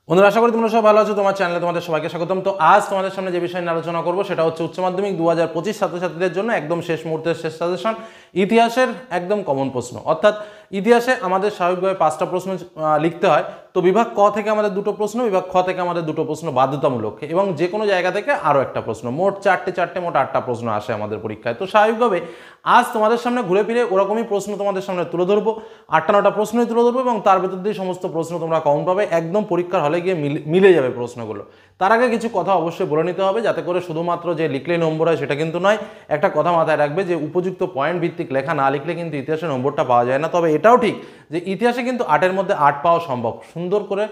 বন্ধুরা, আশা করি তোমরা সবাই ভালো আছো। তোমার চ্যানেলে তোমাদের সবাইকে স্বাগতম। তো আজ তোমাদের সামনে যে বিষয় নিয়ে আলোচনা করবো সেটা হচ্ছে উচ্চ মাধ্যমিক 2025 ছাত্রছাত্রীদের জন্য একদম শেষ মুহূর্তের শেষ সাজেশন, ইতিহাসের একদম কমন প্রশ্ন। অর্থাৎ ইতিহাসে আমাদের স্বাভাবিকভাবে 5টা প্রশ্ন লিখতে হয়। তো বিভাগ ক থেকে আমাদের 2টো প্রশ্ন, বিভাগ খ থেকে আমাদের 2টো প্রশ্ন বাধ্যতামূলক, এবং যে কোনো জায়গা থেকে আরও একটা প্রশ্ন, মোট চারটে মোট 8টা প্রশ্ন আসে আমাদের পরীক্ষায়। তো স্বাভাবিকভাবে আজ তোমাদের সামনে ঘুরে ফিরে ওরকমই প্রশ্ন তোমাদের সামনে তুলে ধরবো, 8টা প্রশ্নই তুলে ধরবো, এবং তার ভেতর দিয়ে সমস্ত প্রশ্ন তোমরা কমন পাবে, একদম পরীক্ষার হলে গিয়ে মিলে যাবে প্রশ্নগুলো। তার আগে কিছু কথা অবশ্যই বলে নিতে হবে, যাতে করে শুধুমাত্র যে লিখলেই নম্বর হয় সেটা কিন্তু নয়। একটা কথা মাথায় রাখবে যে উপযুক্ত পয়েন্ট ভিত্তিক লেখা না লিখলে কিন্তু ইতিহাসে নম্বরটা পাওয়া যায় না। তবে এটাও ঠিক যে ইতিহাসে কিন্তু 8-এর মধ্যে 8 পাওয়া সম্ভব। সুন্দর করে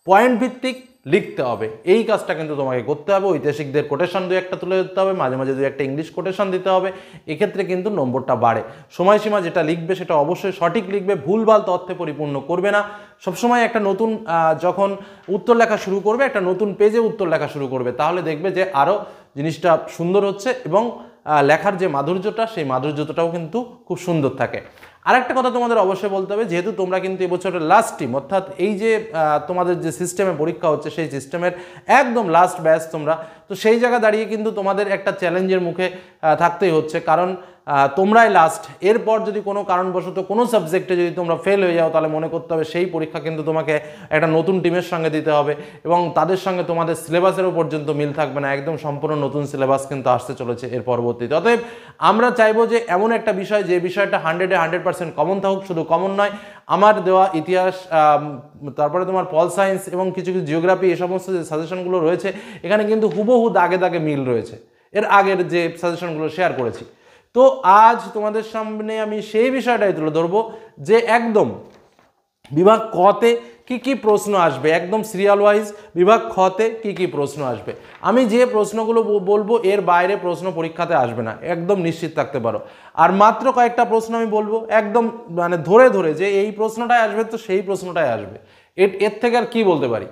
পয়েন্ট ভিত্তিক লিখতে হবে, এই কাজটা কিন্তু তোমাকে করতে হবে। ঐতিহাসিকদের কোটেশন দু একটা তুলে দিতে হবে, মাঝে মাঝে দু একটা ইংলিশ কোটেশন দিতে হবে, এক্ষেত্রে কিন্তু নম্বরটা বাড়ে। সময়সীমা যেটা লিখবে সেটা অবশ্যই সঠিক লিখবে, ভুলভাল তথ্যে পরিপূর্ণ করবে না। সবসময় একটা নতুন যখন উত্তর লেখা শুরু করবে, একটা নতুন পেজে উত্তর লেখা শুরু করবে, তাহলে দেখবে যে আরও জিনিসটা সুন্দর হচ্ছে, এবং লেখার যে মাধুর্যটা সেই মাধুর্যটাও কিন্তু খুব সুন্দর থাকে। আরেকটা কথা তোমাদের অবশ্যই বলতে হবে, যেহেতু তোমরা কিন্তু এবছরের লাস্ট টিম, অর্থাৎ এই যে তোমাদের যে সিস্টেমে পরীক্ষা হচ্ছে সেই সিস্টেমের একদম লাস্ট ব্যাচ তোমরা, তো সেই জায়গা দাঁড়িয়ে কিন্তু তোমাদের একটা চ্যালেঞ্জের মুখে থাকতেই হচ্ছে, কারণ তোমরাই লাস্ট। এরপর যদি কোনো কারণবশত কোনো সাবজেক্টে যদি তোমরা ফেল হয়ে যাও, তাহলে মনে করতে হবে সেই পরীক্ষা কিন্তু তোমাকে একটা নতুন টিমের সঙ্গে দিতে হবে, এবং তাদের সঙ্গে তোমাদের সিলেবাসেরও পর্যন্ত মিল থাকবে না। একদম সম্পূর্ণ নতুন সিলেবাস কিন্তু আসতে চলেছে এর পরবর্তীতে। অতএব আমরা চাইবো যে এমন একটা বিষয়, যে বিষয়টা 100% কমন থাকুক। শুধু কমন নয়, আমার দেওয়া ইতিহাস, তারপরে তোমার পল সায়েন্স এবং কিছু কিছু জিওগ্রাফি, এই সমস্ত যে সাজেশনগুলো রয়েছে এখানে কিন্তু হুবহু দাগে দাগে মিল রয়েছে এর আগের যে সাজেশনগুলো শেয়ার করেছি। তো আজ তোমাদের সামনে আমি সেই বিষয়টাই তুলে ধরবো যে একদম বিভাগ কতে কি কি প্রশ্ন আসবে, একদম সিরিয়াল ওয়াইজ বিভাগ খতে কি কি প্রশ্ন আসবে। আমি যে প্রশ্নগুলো বলবো এর বাইরে প্রশ্ন পরীক্ষাতে আসবে না, একদম নিশ্চিত থাকতে পারো। আর মাত্র কয়েকটা প্রশ্ন আমি বলবো একদম মানে ধরে ধরে যে এই প্রশ্নটাই আসবে, তো সেই প্রশ্নটাই আসবে, এর থেকে আর কি বলতে পারি।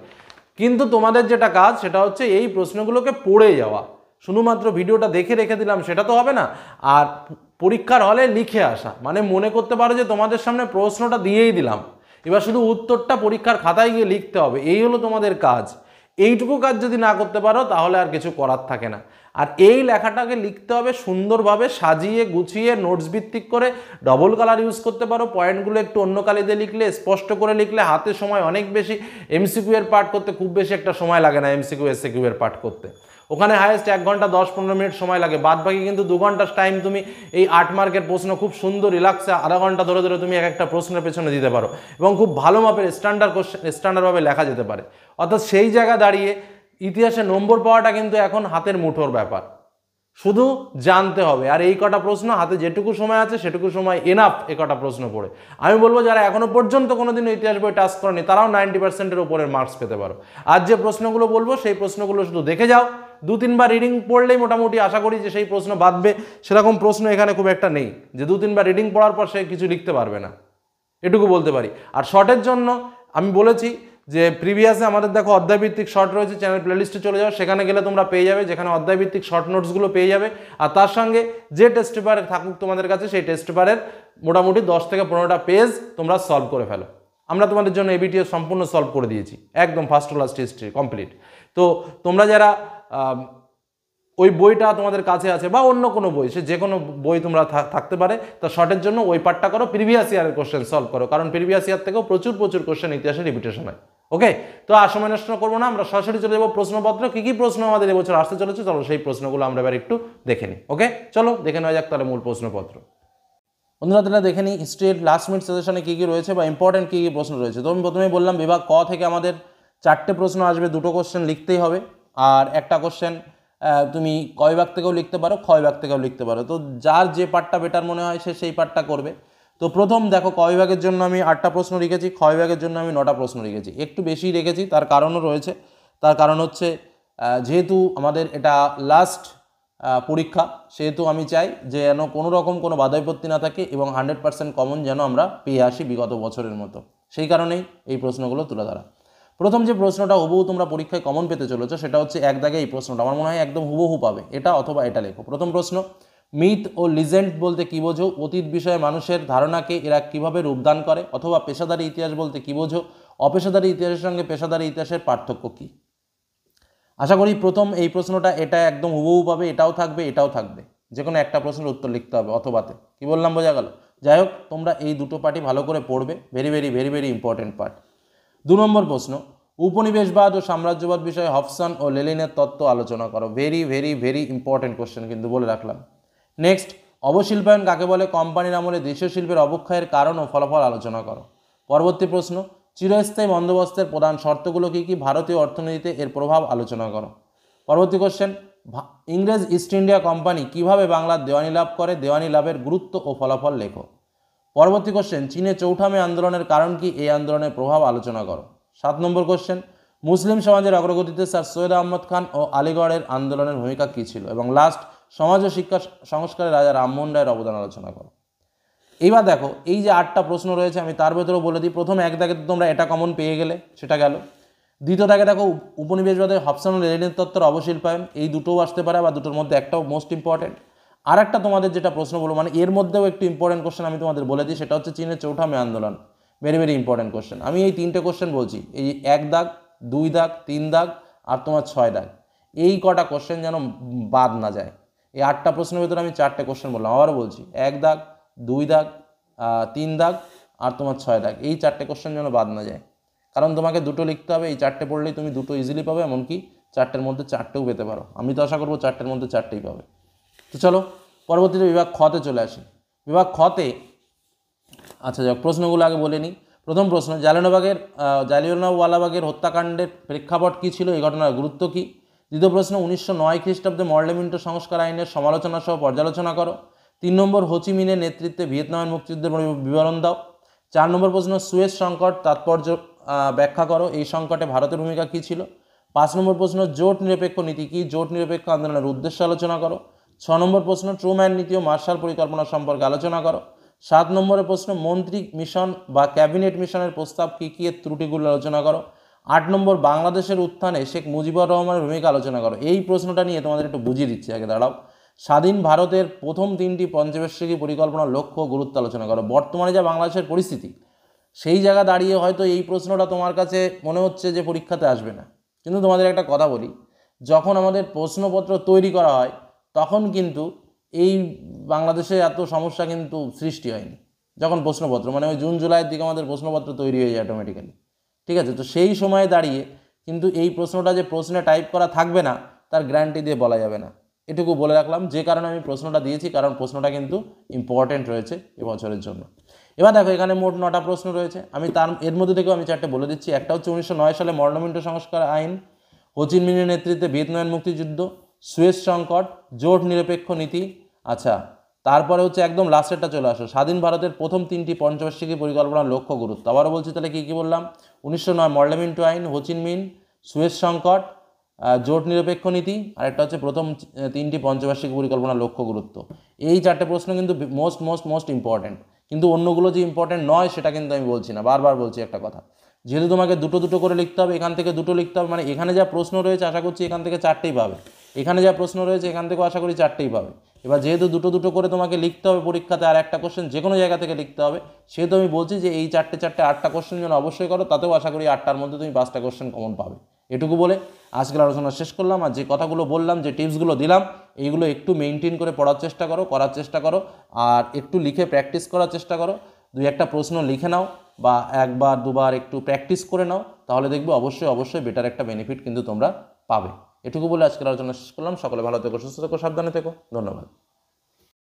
কিন্তু তোমাদের যেটা কাজ সেটা হচ্ছে এই প্রশ্নগুলোকে পড়ে যাওয়া। শুধুমাত্র ভিডিওটা দেখে রেখে দিলাম সেটা তো হবে না, আর পরীক্ষার হলে লিখে আসা, মানে মনে করতে পারো যে তোমাদের সামনে প্রশ্নটা দিয়েই দিলাম, এবার শুধু উত্তরটা পরীক্ষার খাতায় গিয়ে লিখতে হবে, এই হলো তোমাদের কাজ। এইটুকু কাজ যদি না করতে পারো তাহলে আর কিছু করার থাকে না। আর এই লেখাটাকে লিখতে হবে সুন্দরভাবে, সাজিয়ে গুছিয়ে, নোটস ভিত্তিক করে। ডবল কালার ইউজ করতে পারো, পয়েন্টগুলো একটু অন্য কালিতে লিখলে, স্পষ্ট করে লিখলে, হাতে সময় অনেক বেশি। এমসিকিউ এর পাঠ করতে খুব বেশি একটা সময় লাগে না, এমসিকিউ এসসিকিউ এর পাঠ করতে ওখানে হায়েস্ট 1 ঘন্টা 10-15 মিনিট সময় লাগে, বাদ বাকি কিন্তু 2 ঘন্টার টাইম তুমি এই 8 মার্কের প্রশ্ন খুব সুন্দর রিল্যাক্সে আধা ঘন্টা ধরে ধরে তুমি এক একটা প্রশ্নের পেছনে দিতে পারো, এবং খুব ভালো মাপের স্ট্যান্ডার্ডভাবে লেখা যেতে পারে। অর্থাৎ সেই জায়গা দাঁড়িয়ে ইতিহাসে নম্বর পাওয়াটা কিন্তু এখন হাতের মুঠোর ব্যাপার, শুধু জানতে হবে। আর এই কটা প্রশ্ন হাতে যেটুকু সময় আছে সেটুকু সময় এনাফ এই কটা প্রশ্ন পড়ে। আমি বলবো যারা এখনো পর্যন্ত কোনোদিনও ইতিহাস বই টাচ করেনি তারাও 90%-এর উপরের মার্কস পেতে পারো। আর যে প্রশ্নগুলো বলবো সেই প্রশ্নগুলো শুধু দেখে যাও, 2-3 বার রিডিং পড়লেই মোটামুটি আশা করি যে সেই প্রশ্ন বাঁধবে। সেরকম প্রশ্ন এখানে খুব একটা নেই যে 2-3 বার রিডিং পড়ার পর সে কিছু লিখতে পারবে না, এটুকু বলতে পারি। আর শর্টের জন্য আমি বলেছি যে প্রিভিয়াসে আমাদের দেখো অধ্যায়ভিত্তিক শর্ট রয়েছে, চ্যানেল প্লেলিস্টে চলে যাও, সেখানে গেলে তোমরা পেয়ে যাবে, যেখানে অধ্যায়ভিত্তিক শর্ট নোটসগুলো পেয়ে যাবে। আর তার সঙ্গে যে টেস্ট পেপার থাকুক তোমাদের কাছে, সেই টেস্ট পেপারের মোটামুটি 10 থেকে 15টা পেজ তোমরা সলভ করে ফেলো। আমরা তোমাদের জন্য এবিটিও সম্পূর্ণ সলভ করে দিয়েছি, একদম first to last history complete. তো তোমরা যারা ওই বইটা তোমাদের কাছে আছে বা অন্য কোনো বই, সে যে কোনো বই তোমরা থাকতে পারে, তা শর্টের জন্য ওই পার্টটা করো, প্রিভিয়াস ইয়ারের কোশ্চেন সলভ করো, কারণ প্রিভিয়াস ইয়ার থেকেও প্রচুর কোশ্চেন ইতিহাসে রিপিটেশন হয়। ওকে, তো আর সময় নষ্ট করবো না, আমরা সরাসরি চলে যাবো প্রশ্নপত্র। কি কি প্রশ্ন আমাদের এবছর আসতে চলেছে, চলো সেই প্রশ্নগুলো আমরা এবার একটু দেখে নিই। ওকে, চলো দেখে নেওয়া যাক তাহলে মূল প্রশ্নপত্র। বন্ধুরা তাহলে দেখে নিই হিস্ট্রির লাস্ট মিনিট সাজেশনে কী কী রয়েছে বা ইম্পর্টেন্ট কী কী প্রশ্ন রয়েছে। তো আমি প্রথমেই বললাম বিভাগ ক থেকে আমাদের 4টে প্রশ্ন আসবে, 2টো কোশ্চেন লিখতেই হবে, আর একটা কোশ্চেন তুমি ক বিভাগ থেকেও লিখতে পারো, খ বিভাগ থেকেও লিখতে পারো। তো যার যে পার্টটা বেটার মনে হয় সে সেই পার্টটা করবে। তো প্রথম দেখো, ক বিভাগের জন্য আমি 8টা প্রশ্ন লিখেছি, খ বিভাগের জন্য আমি 9টা প্রশ্ন লিখেছি। একটু বেশি রেখেছি, তার কারণও রয়েছে। তার কারণ হচ্ছে যেহেতু আমাদের এটা লাস্ট পরীক্ষা, সেহেতু আমি চাই যে যেন কোনো রকম কোনো বাধা বিপত্তি না থাকে, এবং 100% কমন যেন আমরা পেয়ে আসি বিগত বছরের মতো। সেই কারণেই এই প্রশ্নগুলো তুলে ধরা। প্রথম যে প্রশ্নটা হুবহু তোমরা পরীক্ষায় কমন পেতে চলেছো সেটা হচ্ছে এক দাগে এই প্রশ্নটা, আমার মনে হয় একদম হুবহু পাবে, এটা অথবা এটা লেখো। প্রথম প্রশ্ন, মিথ ও লিজেন্ড বলতে কী বোঝো? অতীত বিষয়ে মানুষের ধারণাকে এরা কীভাবে রূপদান করে? অথবা পেশাদারি ইতিহাস বলতে কী বোঝো? অপেশাদারী ইতিহাসের সঙ্গে পেশাদারী ইতিহাসের পার্থক্য কী? আশা করি প্রথম এই প্রশ্নটা এটা একদম হুবহু পাবে, এটাও থাকবে, এটাও থাকবে, যে কোনো একটা প্রশ্নের উত্তর লিখতে হবে অথবাতে। কি বললাম বোঝা গেল? যাই হোক, তোমরা এই দুটো পার্টই ভালো করে পড়বে, very very very very important part. 2 নম্বর প্রশ্ন, উপনিবেশবাদ ও সাম্রাজ্যবাদ বিষয়ে হবসন ও লেনিনের তত্ত্ব আলোচনা করো। Very very very important question কিন্তু বলে রাখলাম। নেক্সট, অবশিল্পায়ন কাকে বলে? কোম্পানির আমলে দেশীয় শিল্পের অবক্ষয়ের কারণ ও ফলাফল আলোচনা করো। পরবর্তী প্রশ্ন, চিরস্থায়ী বন্দোবস্তের প্রধান শর্তগুলো কী কী? ভারতীয় অর্থনীতিতে এর প্রভাব আলোচনা করো। পরবর্তী কোশ্চেন, ইংরেজ ইস্ট ইন্ডিয়া কোম্পানি কিভাবে বাংলার দেওয়ানি লাভ করে? দেওয়ানি লাভের গুরুত্ব ও ফলাফল লেখো। পরবর্তী কোশ্চেন, চীনে চৌঠা মে আন্দোলনের কারণ কি? এই আন্দোলনের প্রভাব আলোচনা করো। 7 নম্বর কোশ্চেন, মুসলিম সমাজের অগ্রগতিতে স্যার সৈয়দ আহমদ খান ও আলিগড়ের আন্দোলনের ভূমিকা কী ছিল? এবং লাস্ট, সমাজ ও শিক্ষা সংস্কারে রাজা রামমোহন রায়ের অবদান আলোচনা করো। এইবার দেখো, এই যে 8টা প্রশ্ন রয়েছে আমি তার ভেতরেও বলে দিই। প্রথম এক দাগে তোমরা এটা কমন পেয়ে গেলে, সেটা গেল। দ্বিতীয় দাগে দেখো উপনিবেশবাদের হবসন ও লেনিনের তত্ত্বের অবশিল্পায়ন, এই দুটোও আসতে পারে বা দুটোর মধ্যে একটাও মোস্ট ইম্পর্টেন্ট। আর একটা তোমাদের যেটা প্রশ্ন বলবো, মানে এর মধ্যেও একটু ইম্পর্টেন্ট কোশ্চেন আমি তোমাদের বলে দিই, সেটা হচ্ছে চীনের চৌঠা মে আন্দোলন। Very very important question. আমি এই 3টে কোশ্চেন বলছি, এই 1 দাগ, 2 দাগ, 3 দাগ আর তোমার 6 দাগ, এই কটা কোশ্চেন যেন বাদ না যায়। এই 8টা প্রশ্নের ভেতরে আমি 4টে কোশ্চেন বললাম, আবারও বলছি, 1 দাগ, 2 দাগ, 3 দাগ আর তোমার 6 দাগ, এই 4টে কোশ্চেন যেন বাদ না যায়। কারণ তোমাকে দুটো লিখতে হবে, এই 4টে পড়লেই তুমি দুটো ইজিলি পাবে, এমনকি 4টের মধ্যে 4টেও পেতে পারো। আমি তো আশা করবো 4টের মধ্যে 4টেই পাবে। তো চলো পরবর্তীতে বিভাগ খতে চলে আসি। বিভাগ খতে, আচ্ছা যাক, প্রশ্নগুলো আগে বলে নিই। প্রথম প্রশ্ন, জালিয়ানওয়ালাবাগের হত্যাকাণ্ডের প্রেক্ষাপট কী ছিল? এই ঘটনার গুরুত্ব কী? দ্বিতীয় প্রশ্ন, 1909 খ্রিস্টাব্দে মর্লেমিন্টো সংস্কার আইনের সমালোচনা সহ পর্যালোচনা করো। 3 নম্বর, হোচি মিনের নেতৃত্বে ভিয়েতনামের মুক্তিযুদ্ধের বিবরণ দাও। 4 নম্বর প্রশ্ন, সুয়েজ সংকট তাৎপর্য ব্যাখ্যা করো, এই সংকটে ভারতের ভূমিকা কী ছিল। 5 নম্বর প্রশ্ন, জোট নিরপেক্ষ নীতি কী? জোট নিরপেক্ষ আন্দোলনের উদ্দেশ্য আলোচনা করো। 6 নম্বর প্রশ্ন, ট্রুম্যান নীতি ও মার্শাল পরিকল্পনা সম্পর্কে আলোচনা করো। 7 নম্বরের প্রশ্ন, মন্ত্রী মিশন বা ক্যাবিনেট মিশনের প্রস্তাব কী কী, এর ত্রুটিগুলো আলোচনা করো। 8 নম্বর, বাংলাদেশের উত্থানে শেখ মুজিবুর রহমানের ভূমিকা আলোচনা করো। এই প্রশ্নটা নিয়ে তোমাদের একটু বুঝিয়ে দিচ্ছি, আগে দাঁড়াও। স্বাধীন ভারতের প্রথম 3টি পঞ্চবার্ষিকী পরিকল্পনার লক্ষ্য ও গুরুত্ব আলোচনা করো। বর্তমানে যা বাংলাদেশের পরিস্থিতি, সেই জায়গা দাঁড়িয়ে হয়তো এই প্রশ্নটা তোমার কাছে মনে হচ্ছে যে পরীক্ষাতে আসবে না, কিন্তু তোমাদের একটা কথা বলি, যখন আমাদের প্রশ্নপত্র তৈরি করা হয় তখন কিন্তু এই বাংলাদেশে এত সমস্যা কিন্তু সৃষ্টি হয়নি। যখন প্রশ্নপত্র মানে ওই জুন জুলাইয়ের দিকে আমাদের প্রশ্নপত্র তৈরি হয়ে যায় অটোমেটিক্যালি, ঠিক আছে? তো সেই সময়ে দাঁড়িয়ে কিন্তু এই প্রশ্নটা যে প্রশ্নে টাইপ করা থাকবে না তার গ্যারান্টি দিয়ে বলা যাবে না, এটুকু বলে রাখলাম। যে কারণে আমি প্রশ্নটা দিয়েছি, কারণ প্রশ্নটা কিন্তু ইম্পর্টেন্ট রয়েছে এবছরের জন্য। এবার দেখো, এখানে মোট 9টা প্রশ্ন রয়েছে, আমি এর মধ্যে থেকেও আমি 4টে বলে দিচ্ছি। একটা হচ্ছে 1909 সালে মর্লেমিন্টো সংস্কার আইন, হোচি মিনের নেতৃত্বে ভিয়েতনামের মুক্তিযুদ্ধ, সুয়েজ সংকট, জোট নিরপেক্ষ নীতি। আচ্ছা, তারপরে হচ্ছে একদম লাস্টেরটা চলে আসো, স্বাধীন ভারতের প্রথম 3টি পঞ্চবার্ষিকী পরিকল্পনার লক্ষ্য গুরুত্ব। আবারও বলছি, তাহলে কী কী বললাম? 1909 মর্লেমিন্টো আইন, হোচি মিন, সুয়েজ সংকট, জোট নিরপেক্ষ নীতি, আর একটা হচ্ছে প্রথম 3টি পঞ্চবার্ষিকী পরিকল্পনার লক্ষ্য গুরুত্ব। এই 4টে প্রশ্ন কিন্তু মোস্ট মোস্ট মোস্ট ইম্পর্টেন্ট, কিন্তু অন্যগুলো যে ইম্পর্টেন্ট নয় সেটা কিন্তু আমি বলছি না, বারবার বলছি একটা কথা, যেহেতু তোমাকে দুটো দুটো করে লিখতে হবে, এখান থেকে দুটো লিখতে হবে, মানে এখানে যা প্রশ্ন রয়েছে আশা করছি এখান থেকে 4টেই পাবে, এখানে যা প্রশ্ন রয়েছে এখান থেকেও আশা করি 4টেই পাবে। এবার যেহেতু দুটো দুটো করে তোমাকে লিখতে হবে পরীক্ষাতে, আর একটা কোশ্চেন যে কোনো জায়গা থেকে লিখতে হবে, সেহেতু আমি বলছি যে এই 4টে 8টা কোশ্চেন যেন অবশ্যই করো, তাতেও আশা করি 8টার মধ্যে তুমি 5টা কোশ্চেন কমন পাবে। এটুকু বলে আজকের আলোচনা শেষ করলাম। আর যে কথাগুলো বললাম, যে টিপসগুলো দিলাম, এইগুলো একটু মেনটেন করে পড়ার চেষ্টা করো, আর একটু লিখে প্র্যাকটিস করার চেষ্টা করো। 2-1টা প্রশ্ন লিখে নাও বা 1বার 2বার একটু প্র্যাকটিস করে নাও, তাহলে দেখবে অবশ্যই বেটার একটা বেনিফিট কিন্তু তোমরা পাবে। এটুকু বলে আজকের আলোচনা শেষ করলাম। সকলে ভালো থেকো, সুস্থ থেকো, সাবধানে থেকো। ধন্যবাদ।